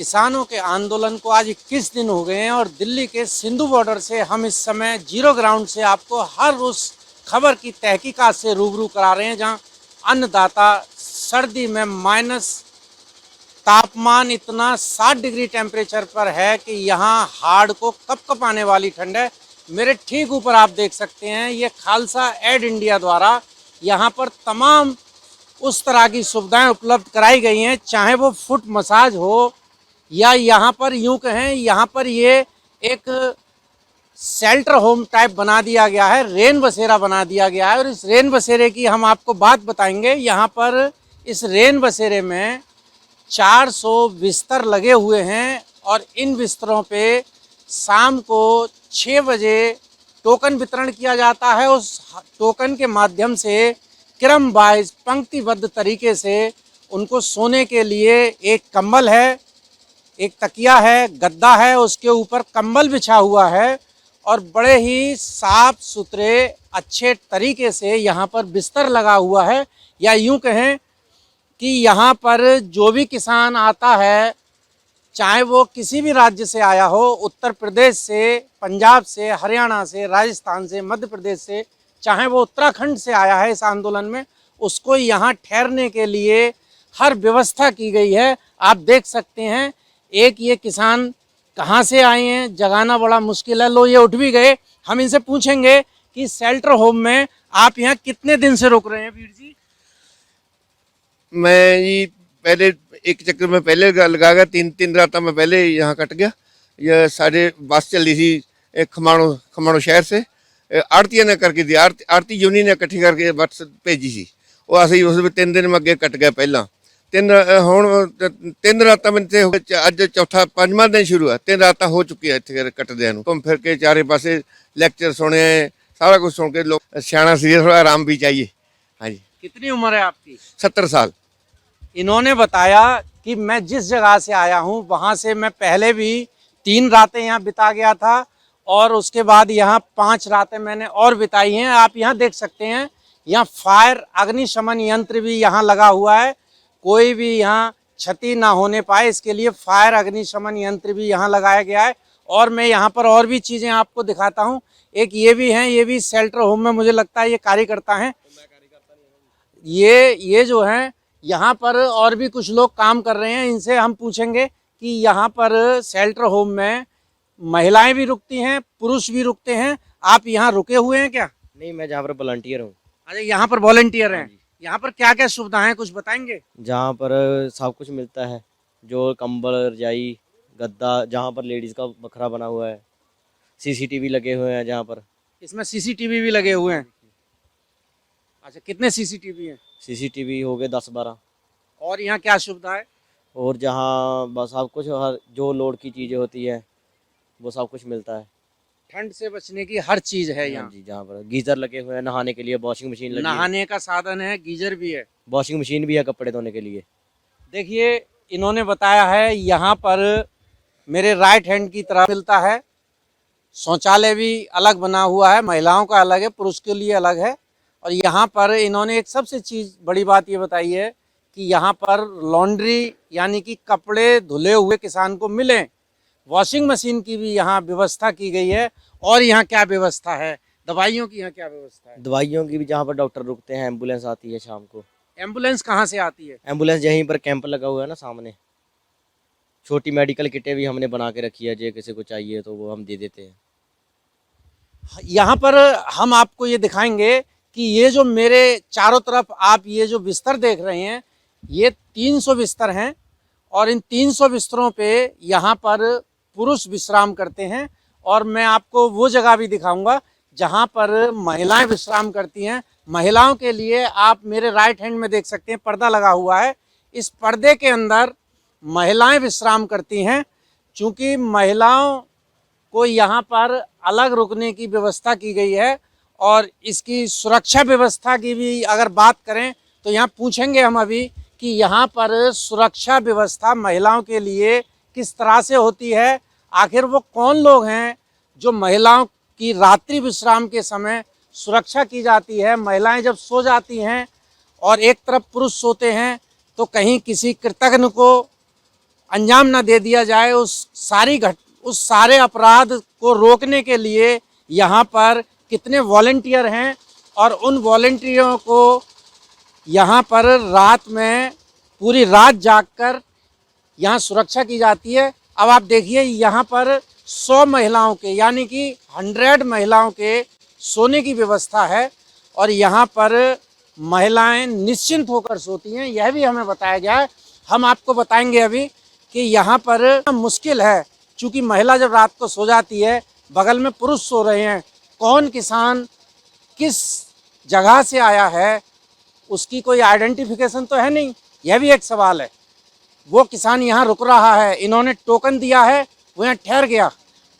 किसानों के आंदोलन को आज 21 दिन हो गए हैं और दिल्ली के सिंधु बॉर्डर से हम इस समय जीरो ग्राउंड से आपको हर उस खबर की तहकीकात से रूबरू करा रहे हैं जहां अन्नदाता सर्दी में माइनस तापमान इतना 60 डिग्री टेम्परेचर पर है कि यहाँ हाड़ को कप आने वाली ठंड है। मेरे ठीक ऊपर आप देख सकते हैं ये खालसा एड इंडिया द्वारा यहाँ पर तमाम उस तरह की सुविधाएं उपलब्ध कराई गई हैं, चाहे वो फुट मसाज हो या यहाँ पर यूं कहें यहाँ पर ये एक शेल्टर होम टाइप बना दिया गया है, रेन बसेरा बना दिया गया है। और इस रेन बसेरे की हम आपको बात बताएंगे। यहाँ पर इस रेन बसेरे में 400 बिस्तर लगे हुए हैं और इन बिस्तरों पे शाम को 6 बजे टोकन वितरण किया जाता है। उस टोकन के माध्यम से क्रम वाइज पंक्तिबद्ध तरीके से उनको सोने के लिए एक कंबल है, एक तकिया है, गद्दा है, उसके ऊपर कंबल बिछा हुआ है और बड़े ही साफ सुथरे अच्छे तरीके से यहाँ पर बिस्तर लगा हुआ है। या यूं कहें कि यहाँ पर जो भी किसान आता है, चाहे वो किसी भी राज्य से आया हो, उत्तर प्रदेश से, पंजाब से, हरियाणा से, राजस्थान से, मध्य प्रदेश से, चाहे वो उत्तराखंड से आया है इस आंदोलन में, उसको यहाँ ठहरने के लिए हर व्यवस्था की गई है। आप देख सकते हैं एक ये किसान कहाँ से आए हैं, जगाना बड़ा मुश्किल है। लो ये उठ भी गए। हम इनसे पूछेंगे कि शेल्टर होम में आप यहाँ कितने दिन से रुक रहे हैं वीर जी? मैं जी पहले एक चक्कर में पहले लगा गया, तीन रात में पहले यहाँ कट गया। यह साढ़े बस चली थी खमाणो शहर से, आड़ती ने करके दी, आड़ती यूनियन ने इकट्ठी करके बस भेजी सी। वो असं उस 3 दिन में अगे कट गया। पहला तीन रात में अज चौथा 5वां दिन शुरू है। 3 रात हो चुकी है इतने कटद्या घूम फिर के चारे पासे लैक्चर सुने, सारा कुछ सुन के लोग सियाना सी, थोड़ा आराम भी चाहिए। हाँ जी। कितनी उम्र है आपकी? 70 साल। इन्होंने बताया कि मैं जिस जगह से आया हूँ वहाँ से मैं पहले भी 3 रातें यहाँ बिता गया था और उसके बाद यहाँ 5 रातें मैंने और बिताई हैं। आप यहाँ देख सकते हैं, यहाँ फायर अग्निशमन यंत्र भी यहाँ लगा हुआ है। कोई भी यहाँ क्षति ना होने पाए इसके लिए फायर अग्निशमन यंत्र भी यहाँ लगाया गया है। और मैं यहाँ पर और भी चीज़ें आपको दिखाता हूँ। एक ये भी हैं, ये भी शेल्टर होम में मुझे लगता है ये कार्यकर्ता हैं। ये जो हैं यहाँ पर और भी कुछ लोग काम कर रहे हैं, इनसे हम पूछेंगे कि यहाँ पर शेल्टर होम में महिलाएं भी रुकती हैं, पुरुष भी रुकते हैं। आप यहाँ रुके हुए हैं क्या? नहीं, मैं जहाँ पर वॉलंटियर हूँ। अरे यहाँ पर वॉलंटियर हैं। यहाँ पर क्या क्या सुविधाएं हैं कुछ बताएंगे? जहाँ पर सब कुछ मिलता है, जो कंबल, रजाई, गद्दा, जहाँ पर लेडीज़ का बखरा बना हुआ है, सीसीटीवी लगे हुए हैं जहाँ पर। इसमें सीसीटीवी भी लगे हुए हैं? अच्छा, कितने सीसीटीवी हैं? सीसीटीवी हो गए 10-12। और यहाँ क्या सुविधा है? और जहाँ बस सब कुछ, हर जो लोड की चीज़ें होती है वो सब कुछ मिलता है। ठंड से बचने की हर चीज़ है यहाँ जी। जहाँ पर गीज़र लगे हुए हैं, नहाने के लिए वॉशिंग मशीन लगी है, नहाने का साधन है, गीजर भी है, वॉशिंग मशीन भी है कपड़े धोने के लिए। देखिए इन्होंने बताया है यहाँ पर मेरे राइट हैंड की तरफ मिलता है। शौचालय भी अलग बना हुआ है, महिलाओं का अलग है, पुरुष के लिए अलग है। और यहाँ पर इन्होंने एक सबसे चीज़ बड़ी बात ये बताई है कि यहाँ पर लॉन्ड्री यानी कि कपड़े धुले हुए किसान को मिलें, वॉशिंग मशीन की भी यहाँ व्यवस्था की गई है। और यहाँ क्या व्यवस्था है? दवाइयों की यहाँ क्या व्यवस्था है? दवाइयों की भी, जहाँ पर डॉक्टर रुकते हैं, एम्बुलेंस आती है शाम को। एम्बुलेंस कहाँ से आती है? एम्बुलेंस यहीं पर कैंप लगा हुआ है ना सामने। छोटी मेडिकल किटें भी हमने बना के रखी है, जो किसी को चाहिए तो वो हम दे देते हैं। यहाँ पर हम आपको ये दिखाएंगे कि ये जो मेरे चारों तरफ आप ये जो बिस्तर देख रहे हैं, ये 300 बिस्तर हैं और इन 300 बिस्तरों पे यहाँ पर पुरुष विश्राम करते हैं। और मैं आपको वो जगह भी दिखाऊंगा जहाँ पर महिलाएं विश्राम करती हैं। महिलाओं के लिए आप मेरे राइट हैंड में देख सकते हैं, पर्दा लगा हुआ है। इस पर्दे के अंदर महिलाएं विश्राम करती हैं। चूँकि महिलाओं को यहाँ पर अलग रुकने की व्यवस्था की गई है और इसकी सुरक्षा व्यवस्था की भी अगर बात करें तो यहाँ पूछेंगे हम अभी कि यहाँ पर सुरक्षा व्यवस्था महिलाओं के लिए किस तरह से होती है। आखिर वो कौन लोग हैं जो महिलाओं की रात्रि विश्राम के समय सुरक्षा की जाती है। महिलाएं जब सो जाती हैं और एक तरफ पुरुष सोते हैं तो कहीं किसी कृतघ्न को अंजाम न दे दिया जाए, उस सारे अपराध को रोकने के लिए यहाँ पर कितने वॉलंटियर हैं और उन वॉलंटियरों को यहाँ पर रात में पूरी रात जागकर यहाँ सुरक्षा की जाती है। अब आप देखिए यहाँ पर 100 महिलाओं के यानी कि 100 महिलाओं के सोने की व्यवस्था है और यहाँ पर महिलाएं निश्चिंत होकर सोती हैं, यह भी हमें बताया गया है। हम आपको बताएंगे अभी कि यहाँ पर मुश्किल है, चूँकि महिला जब रात को सो जाती है, बगल में पुरुष सो रहे हैं, कौन किसान किस जगह से आया है उसकी कोई आइडेंटिफिकेशन तो है नहीं, यह भी एक सवाल है। वो किसान यहाँ रुक रहा है, इन्होंने टोकन दिया है, वो यहाँ ठहर गया,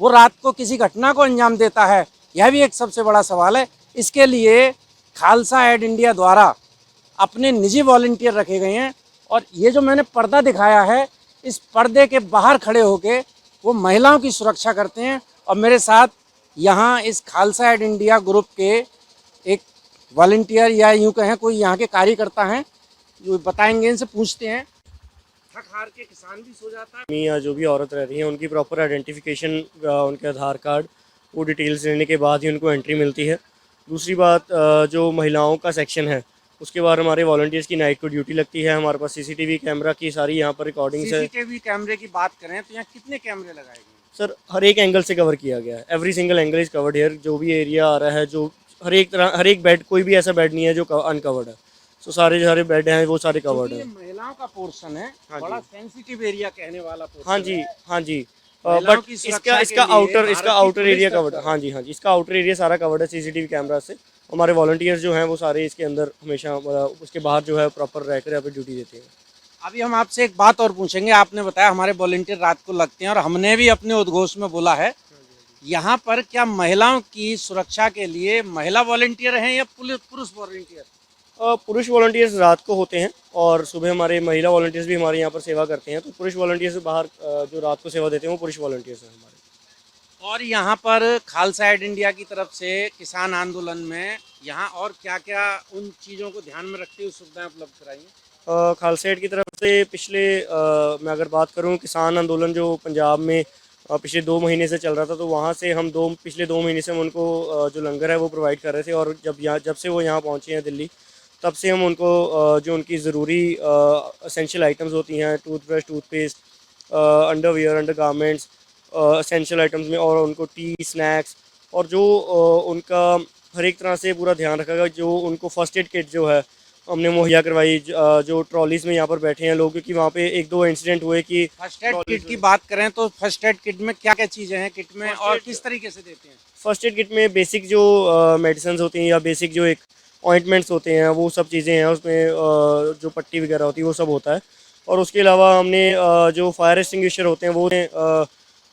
वो रात को किसी घटना को अंजाम देता है, यह भी एक सबसे बड़ा सवाल है। इसके लिए खालसा एड इंडिया द्वारा अपने निजी वॉलंटियर रखे गए हैं और ये जो मैंने पर्दा दिखाया है, इस पर्दे के बाहर खड़े होके वो महिलाओं की सुरक्षा करते हैं। और मेरे साथ यहाँ इस खालसा एड इंडिया ग्रुप के एक वॉलंटियर या यूँ कहें कोई यहाँ के कार्यकर्ता हैं जो बताएंगे, इनसे पूछते हैं। थक हार के किसान भी सो जाता है या जो भी औरत रह रही है उनकी प्रॉपर आइडेंटिफिकेशन, उनके आधार कार्ड, वो डिटेल्स लेने के बाद ही उनको एंट्री मिलती है। दूसरी बात, जो महिलाओं का सेक्शन है उसके बाद हमारे वॉलंटियर्स की नाइट को ड्यूटी लगती है। हमारे पास सीसीटीवी कैमरा की सारी यहाँ पर रिकॉर्डिंग्स है। सीसीटीवी कैमरे की बात करें तो यहाँ कितने कैमरे लगाए गए हैं? सर, हर एक एंगल से कवर किया गया है। Every single angle is covered here. जो भी एरिया आ रहा है, जो हर एक बेड, कोई भी ऐसा बेड नहीं है जो अनकवर्ड है। सो सारे बेड हैं वो सारे कवर्ड ये हैं। महिलाओं का पोर्शन है, हाँ बड़ा जी। सेंसिटिव एरिया कहने वाला पोर्शन हाँ जी, हाँ जी। महिलाओं बट की सुरक्षा इसका के लिए आउटर भारत की आउटर पुलिस एरिया तत्पर कवर्ड। है। हाँ जी, हाँ जी, इसका आउटर एरिया सारा कवर्ड है सीसीटीवी कैमरा से। हमारे वॉलंटियर्स जो हैं वो सारे इसके अंदर हमेशा उसके बाहर जो है प्रॉपर रहकर यहाँ पे ड्यूटी देते हैं। अभी हम आपसे एक बात और पूछेंगे। आपने बताया हमारे वॉलंटियर रात को लगते हैं और हमने भी अपने उद्घोष में बोला है, यहाँ पर क्या महिलाओं की सुरक्षा के लिए महिला वॉलंटियर हैं या पुरुष वॉलंटियर? पुरुष वॉलंटियर्स रात को होते हैं और सुबह हमारे महिला वॉलंटियर्स भी हमारे यहाँ पर सेवा करते हैं। तो पुरुष वॉलंटियर्स बाहर जो रात को सेवा देते हैं वो पुरुष वॉलंटियर्स हैं हमारे। और यहाँ पर खालसा एड इंडिया की तरफ से किसान आंदोलन में यहाँ और क्या क्या उन चीज़ों को ध्यान में रखते हुए सुविधाएं उपलब्ध कराई हैं? खालसा एड की तरफ से पिछले मैं अगर बात करूँ, किसान आंदोलन जो पंजाब में पिछले 2 महीने से चल रहा था, तो वहाँ से हम पिछले 2 महीने से हम उनको जो लंगर है वो प्रोवाइड कर रहे थे। और जब से वो यहाँ पहुँचे हैं दिल्ली, तब से हम उनको जो उनकी ज़रूरी असेंशियल आइटम्स होती हैं, toothbrush, toothpaste, underwear, undergarments, essential items में, और उनको टी, स्नैक्स, और जो उनका हर एक तरह से पूरा ध्यान रखा गया। जो उनको फर्स्ट एड किट जो है हमने मुहैया करवाई। जो ट्रॉलीज़ में यहाँ पर बैठे हैं लोग, क्योंकि वहाँ पे 1-2 इंसिडेंट हुए कि फर्स्ट एड किट की बात करें तो फर्स्ट एड किट में क्या क्या चीज़ें हैं किट में और किस तरीके से देते हैं? फर्स्ट एड किट में बेसिक जो मेडिसिन होती हैं या बेसिक जो एक ऑइंटमेंट्स होते हैं वो सब चीज़ें हैं उसमें। जो पट्टी वगैरह होती है वो सब होता है। और उसके अलावा हमने जो फायर एक्सटिंग्विशर होते हैं वो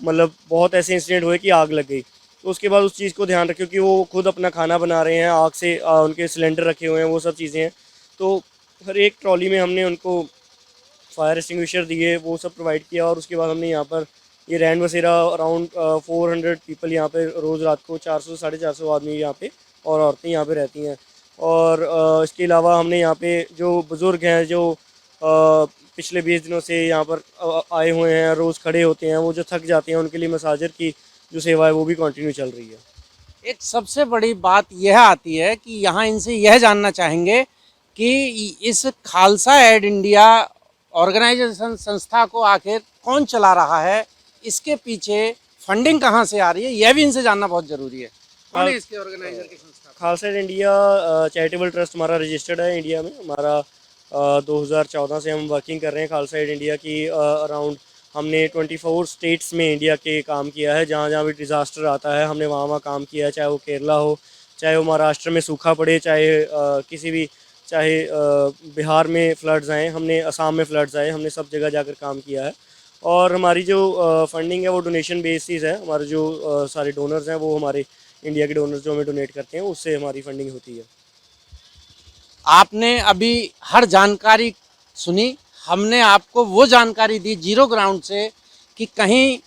मतलब बहुत ऐसे इंसिडेंट हुए कि आग लग गई, तो उसके बाद उस चीज़ को ध्यान रखें क्योंकि वो खुद अपना खाना बना रहे हैं, आग से उनके सिलेंडर रखे हुए हैं, वो सब चीज़ें हैं। तो हर एक ट्रॉली में हमने उनको फायर एक्सटिंग्विशर दिए, वो सब प्रोवाइड किया। और उसके बाद हमने यहाँ पर ये रैन बसेरा अराउंड 400 पीपल यहाँ पे रोज़ रात को 400 से 450 आदमी यहाँ पे और औरतें यहाँ पे रहती हैं। और इसके अलावा हमने यहाँ पे जो बुज़ुर्ग हैं जो पिछले 20 दिनों से यहाँ पर आए हुए हैं, रोज़ खड़े होते हैं, वो जो थक जाते हैं, उनके लिए मसाजर की जो सेवा है वो भी कंटिन्यू चल रही है। एक सबसे बड़ी बात यह आती है कि यहाँ इनसे यह जानना चाहेंगे कि इस खालसा एड इंडिया ऑर्गेनाइजेशन संस्था को आखिर कौन चला रहा है, इसके पीछे फंडिंग कहाँ से आ रही है, यह भी इनसे जानना बहुत ज़रूरी है। कौन है इसके ऑर्गेनाइजर की संस्था? Khalsa Aid India charitable trust हमारा रजिस्टर्ड है इंडिया में। हमारा 2014 से हम वर्किंग कर रहे हैं खालसा एड इंडिया की। अराउंड हमने 24 स्टेट्स में इंडिया के काम किया है। जहाँ जहाँ भी डिज़ास्टर आता है हमने वहाँ काम किया है, चाहे वो केरला हो, चाहे वो महाराष्ट्र में सूखा पड़े, चाहे बिहार में फ्लड्स आए, हमने असम में फ्लड्स आए, हमने सब जगह जाकर काम किया है। और हमारी जो फंडिंग है वो डोनेशन बेसिस है। हमारे जो सारे डोनर्स हैं वो हमारे इंडिया के डोनर्स जो हमें डोनेट करते हैं उससे हमारी फंडिंग होती है। आपने अभी हर जानकारी सुनी, हमने आपको वो जानकारी दी जीरो ग्राउंड से कि कहीं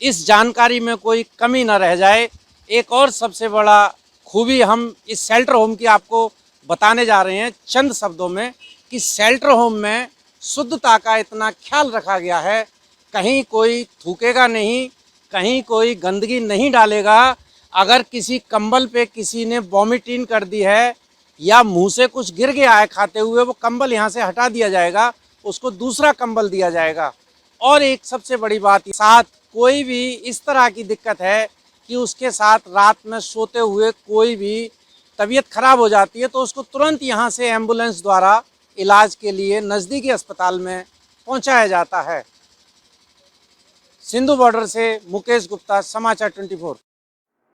इस जानकारी में कोई कमी न रह जाए। एक और सबसे बड़ा खूबी हम इस शेल्टर होम की आपको बताने जा रहे हैं चंद शब्दों में कि शेल्टर होम में शुद्धता का इतना ख्याल रखा गया है कहीं कोई थूकेगा नहीं, कहीं कोई गंदगी नहीं डालेगा। अगर किसी कंबल पे किसी ने वॉमिटिंग कर दी है या मुंह से कुछ गिर गया है खाते हुए, वो कंबल यहाँ से हटा दिया जाएगा, उसको दूसरा कंबल दिया जाएगा। और एक सबसे बड़ी बात, साथ कोई भी इस तरह की दिक्कत है कि उसके साथ रात में सोते हुए कोई भी तबीयत खराब हो जाती है, तो उसको तुरंत यहाँ से एम्बुलेंस द्वारा इलाज के लिए नज़दीकी अस्पताल में पहुँचाया जाता है। सिंधु बॉर्डर से मुकेश गुप्ता, समाचार 24।